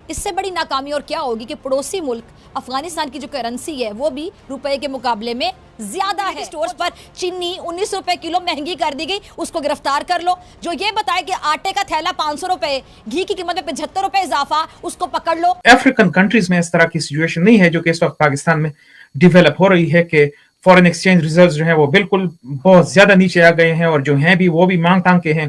اس سے بڑی ناکامی اور کیا ہوگی کہ پڑوسی ملک افغانستان کی جو کرنسی ہے وہ بھی روپے کے مقابلے میں زیادہ ہے. سٹورز پر چینی 19 روپے کلو مہنگی کر دی گئی, اس کو گرفتار کر لو. جو یہ بتائے کہ آٹے کا تھیلا 500 روپے, گھی کی قیمت میں 75 روپے اضافہ, اس کو پکڑ لو. افریقن کنٹریز میں اس طرح کی سچویشن نہیں ہے جو کہ اس وقت پاکستان میں ڈیولپ ہو رہی ہے کہ فورن ایکسچینج ریزروز جو ہیں وہ بالکل بہت زیادہ نیچے آ گئے ہیں, اور جو ہیں بھی وہ بھی مانگ تانگ کے ہیں.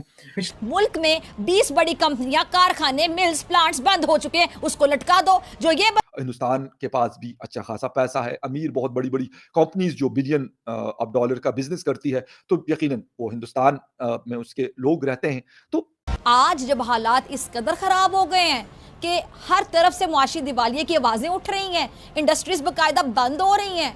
ملک میں 20 بڑی کمپنیاں, کارخانے, ملز, پلانٹس بند ہو چکے ہیں, اس کو لٹکا دو. جو یہ ہندوستان کے پاس بھی اچھا خاصا پیسہ ہے, امیر بہت بڑی بڑی کمپنیز جو بلین آف ڈالر کا بزنس کرتی ہے, تو یقیناً وہ ہندوستان میں اس کے لوگ رہتے ہیں. تو آج جب حالات اس قدر خراب ہو گئے ہیں کہ ہر طرف سے معاشی دیوالیے کی آوازیں اٹھ رہی ہیں, انڈسٹریز باقاعدہ بند ہو رہی ہیں,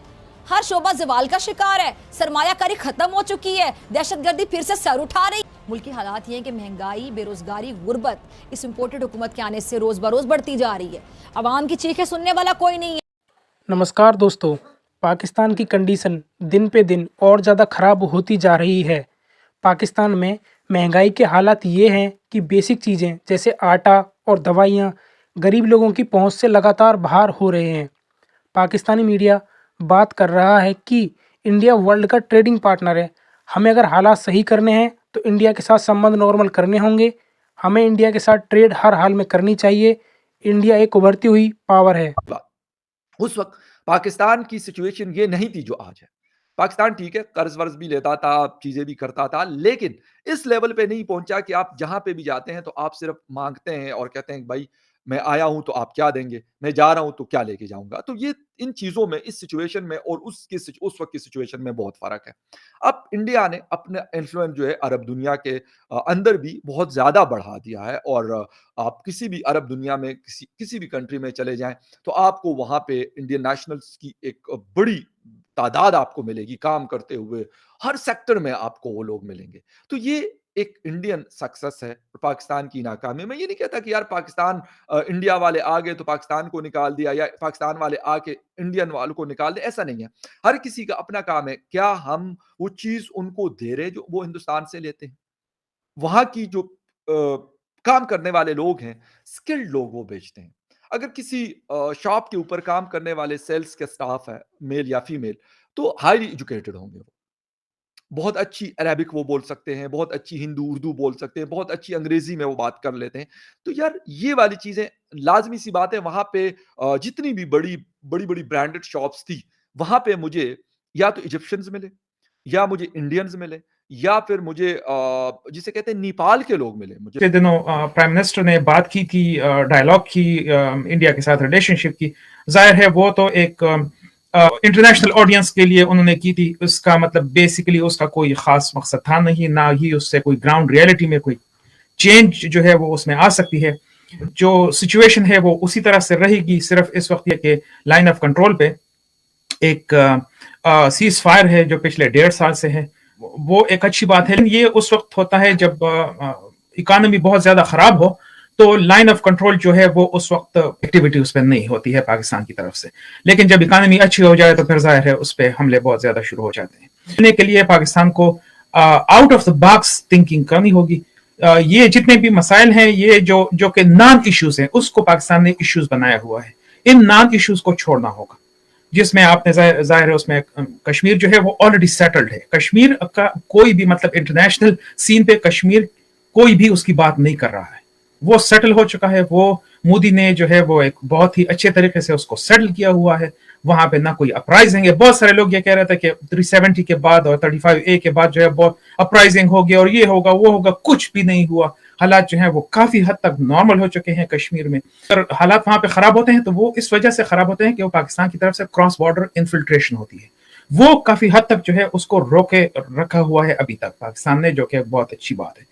ہر شعبہ زوال کا شکار ہے, سرمایہ کاری ختم ہو چکی ہے, دہشت گردی پھر سے سر اٹھا رہی. ملکی حالات یہ ہیں کہ مہنگائی, بے روزگاری, غربت اس امپورٹڈ حکومت کے آنے سے روز بروز بڑھتی جا رہی ہے. عوام کی چیخیں سننے والا کوئی نہیں ہے. نمسکار دوستو, پاکستان کی کنڈیشن دن پہ دن اور زیادہ خراب ہوتی جا رہی ہے. پاکستان میں مہنگائی کے حالات یہ ہیں کہ بیسک چیزیں جیسے آٹا اور دوائیاں غریب لوگوں کی پہنچ سے لگاتار باہر ہو رہے ہیں. پاکستانی میڈیا بات کر رہا ہے کہ انڈیا ورلڈ کا ٹریڈنگ پارٹنر ہے, ہمیں اگر حالات صحیح کرنے ہیں تو انڈیا کے ساتھ سمبند نارمل کرنے ہوں گے, ہمیں انڈیا کے ساتھ ٹریڈ ہر حال میں کرنی چاہیے. انڈیا ایک ابھرتی ہوئی پاور ہے. اس وقت پاکستان کی سچویشن یہ نہیں تھی جو آج ہے. پاکستان ٹھیک ہے, قرض ورض بھی لیتا تھا, چیزیں بھی کرتا تھا, لیکن اس لیول پہ نہیں پہنچا کہ آپ جہاں پہ بھی جاتے ہیں تو آپ صرف مانگتے ہیں اور کہتے ہیں بھائی میں آیا ہوں تو آپ کیا دیں گے, میں جا رہا ہوں تو کیا لے کے جاؤں گا. تو یہ ان چیزوں میں اس سچویشن میں اور اس وقت کی سچویشن میں بہت فرق ہے. اب انڈیا نے اپنا انفلوئنس جو ہے عرب دنیا کے اندر بھی بہت زیادہ بڑھا دیا ہے, اور آپ کسی بھی عرب دنیا میں کسی بھی کنٹری میں چلے جائیں تو آپ کو وہاں پہ انڈین نیشنلز کی ایک بڑی تعداد آپ کو ملے گی کام کرتے ہوئے. ہر سیکٹر میں آپ کو وہ لوگ ملیں گے. تو یہ ایک انڈین سکسس ہے. پاکستان کی ناکامی, میں یہ نہیں کہتا کہ یار پاکستان انڈیا والے آ گئے تو پاکستان کو نکال دیا, یا پاکستان والے آ کے انڈین والوں کو نکال دے, ایسا نہیں ہے. ہر کسی کا اپنا کام ہے. کیا ہم وہ چیز ان کو دے رہے جو وہ ہندوستان سے لیتے ہیں؟ وہاں کی جو کام کرنے والے لوگ ہیں, اسکلڈ لوگ, وہ بیچتے ہیں. اگر کسی شاپ کے اوپر کام کرنے والے سیلز کے سٹاف ہے, میل یا فیمیل, تو ہائیلی ایجوکیٹڈ ہوں گے, وہ بہت اچھی عربک وہ بول سکتے ہیں, بہت اچھی ہندو اردو بول سکتے ہیں, بہت اچھی انگریزی میں وہ بات کر لیتے ہیں. تو یار یہ والی چیزیں لازمی سی بات ہے. وہاں پہ جتنی بھی بڑی بڑی برانڈڈ شاپس تھی, وہاں پہ مجھے یا تو ایجپشنز ملے, یا مجھے انڈینز ملے, یا پھر مجھے جسے کہتے ہیں نیپال کے لوگ ملے. پچھلے دنوں پرائم منسٹر نے بات کی تھی, ڈائلاگ کی انڈیا کے ساتھ ریلیشن شپ کی. ظاہر ہے وہ تو ایک انٹرنیشنل آڈینس کے لیے انہوں نے کی تھی. اس کا مطلب بیسیکلی اس کا کوئی خاص مقصد تھا نہیں, نہ ہی اس سے کوئی گراؤنڈ ریئلٹی میں کوئی چینج جو ہے وہ اس میں آ سکتی ہے. جو سچویشن ہے وہ اسی طرح سے رہے گی. صرف اس وقت یہ کہ لائن آف کنٹرول پہ ایک سیز فائر ہے جو پچھلے 1.5 سال سے ہے, وہ ایک اچھی بات ہے. یہ اس وقت ہوتا ہے جب اکانومی بہت زیادہ خراب ہو, تو لائن آف کنٹرول جو ہے وہ اس وقت ایکٹیویٹی اس پہ نہیں ہوتی ہے پاکستان کی طرف سے. لیکن جب اکانومی اچھی ہو جائے تو پھر ظاہر ہے اس پہ حملے بہت زیادہ شروع ہو جاتے ہیں. لینے کے لیے پاکستان کو out of the box thinking کرنی ہوگی. یہ جتنے بھی مسائل ہیں, یہ جو کہ نان ایشوز ہیں, اس کو پاکستان نے ایشوز بنایا ہوا ہے. ان نان ایشوز کو چھوڑنا ہوگا, جس میں آپ نے ظاہر ہے اس میں کشمیر جو ہے وہ آلریڈی سیٹلڈ ہے. کشمیر کا کوئی بھی مطلب انٹرنیشنل سین پہ کشمیر کوئی بھی اس کی بات نہیں کر رہا ہے, وہ سیٹل ہو چکا ہے. وہ مودی نے جو ہے وہ ایک بہت ہی اچھے طریقے سے اس کو سیٹل کیا ہوا ہے. وہاں پہ نہ کوئی اپرائزنگ ہے. بہت سارے لوگ یہ کہہ رہے تھے کہ 370 کے بعد اور 35A کے بعد جو ہے بہت اپرائزنگ ہوگی اور یہ ہوگا وہ ہوگا. کچھ بھی نہیں ہوا. حالات جو ہیں وہ کافی حد تک نارمل ہو چکے ہیں کشمیر میں. اگر حالات وہاں پہ خراب ہوتے ہیں تو وہ اس وجہ سے خراب ہوتے ہیں کہ وہ پاکستان کی طرف سے کراس بارڈر انفلٹریشن ہوتی ہے. وہ کافی حد تک جو ہے اس کو روکے رکھا ہوا ہے ابھی تک پاکستان نے, جو کہ بہت اچھی بات ہے.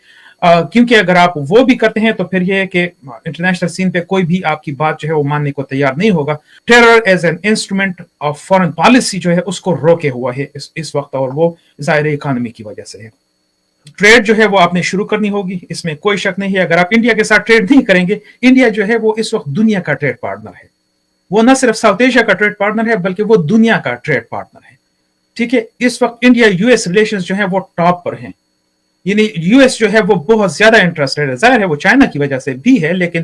کیونکہ اگر آپ وہ بھی کرتے ہیں تو پھر یہ ہے کہ انٹرنیشنل سین پہ کوئی بھی آپ کی بات جو ہے وہ ماننے کو تیار نہیں ہوگا. Terror as an instrument of foreign policy جو ہے اس کو روکے ہوا ہے اس وقت, اور وہ ظاہر اکانومی کی وجہ سے ہے. ٹریڈ جو ہے وہ آپ نے شروع کرنی ہوگی, اس میں کوئی شک نہیں ہے. اگر آپ انڈیا کے ساتھ ٹریڈ نہیں کریں گے, انڈیا جو ہے وہ اس وقت دنیا کا ٹریڈ پارٹنر ہے. وہ نہ صرف ساؤتھ ایشیا کا ٹریڈ پارٹنر ہے بلکہ وہ دنیا کا ٹریڈ پارٹنر ہے. ٹھیک ہے, اس وقت انڈیا یو ایس ریلیشنز جو ہیں وہ ٹاپ پر ہیں. یعنی یو ایس جو ہے وہ بہت زیادہ انٹرسٹڈ ہے. ظاہر ہے وہ چائنا کی وجہ سے بھی ہے, لیکن